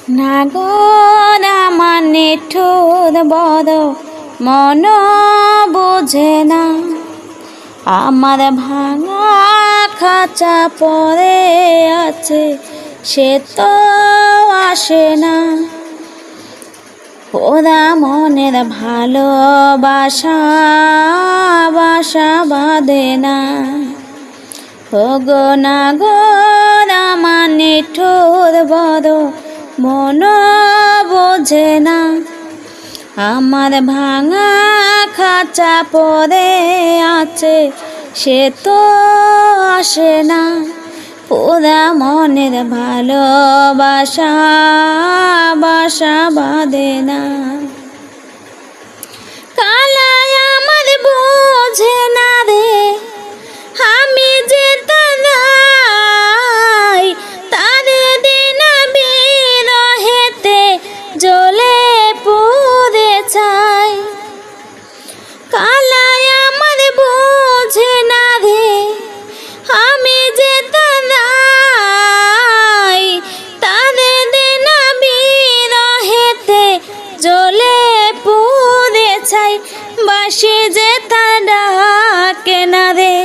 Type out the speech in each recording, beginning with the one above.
নাগর আমার নিঠুর বড় মন বুঝে না, আমার ভাঙা খাঁচা পড়ে আছে সে তো আসে না। ওরা মনের ভালোবাসা বাসা বাঁধে না। ওগো নাগর আমার নিঠুর বড় মন বোঝে না, আমার ভাঙা খাঁচা পড়ে আছে সে তো আসে না। পুরা মনের ভালোবাসা বাসা বাঁধে না। কালায় আমার বোঝে না রে আমি যে তারাই, তারে দিন বিরহেতে জ্বলে পুড়ে ছাই। কালায় আমার বোঝে না রে আমি যে তারাই, তারে দিন বিরহেতে জ্বলে পুড়ে ছাই। বাসি যে তার ডাকে না রে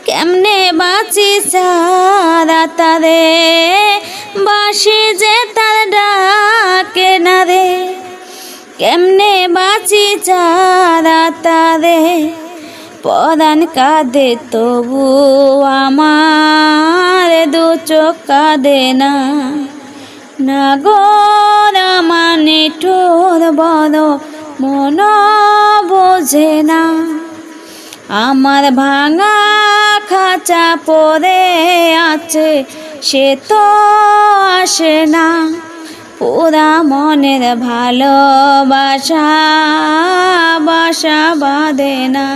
কেমনে বাঁচি সারা তারে, বাসি যে তার ডাকে না রে কেমনে বাঁচি সারা তারে। পরাণ কাঁদে তবু আমার দু চোখ কাঁদে না। নাগর আমার নিঠুর বড় মন বোঝে না, আমার ভাঙা খাঁচা পড়ে আছে সে তো আসে না। পুরা মনের ভালোবাসা বাসা বাঁধে না।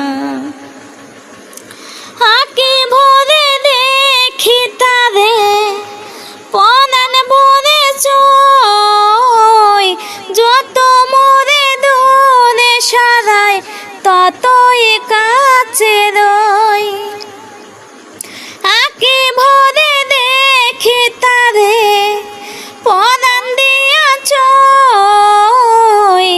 আঁকি ভরে দেখি তারে পরাণ ভরে চই, যত মোরে দূরে সরাই ততই কাছে রই। আঁকি ভরে দেখি তারে পরাণ দিয়া চই,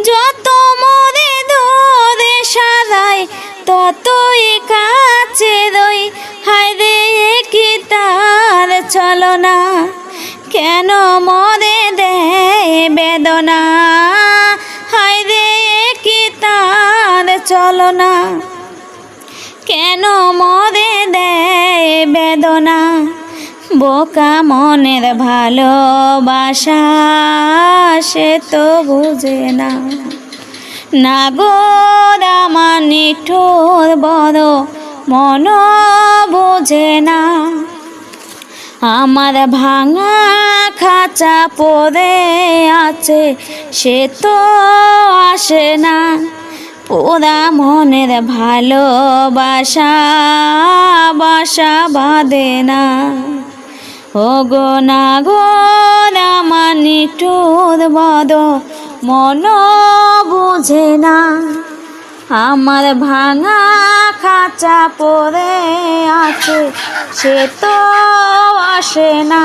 যত মোরে দূরে সরাই ততই কাছে রই। হায় রে কি তার ছলনা, কেন মরে দেয় বেদনা। হায় রে কি তার ছলনা, কেন মরে দেয় বেদনা। বোকা মনের ভালোবাসা সে তো বুঝে না। নাগর আমার নিঠুর বড় মন বোঝে না, আমার ভাঙা খাঁচা পড়ে আছে সে তো আসে না। পুরা মনের ভালোবাসা বাসা বাঁধে না। ওগো নাগর আমার নিঠুর বড় মন বুঝে না, আমার ভাঙা খাঁচা পড়ে আছে সে তো আসে না।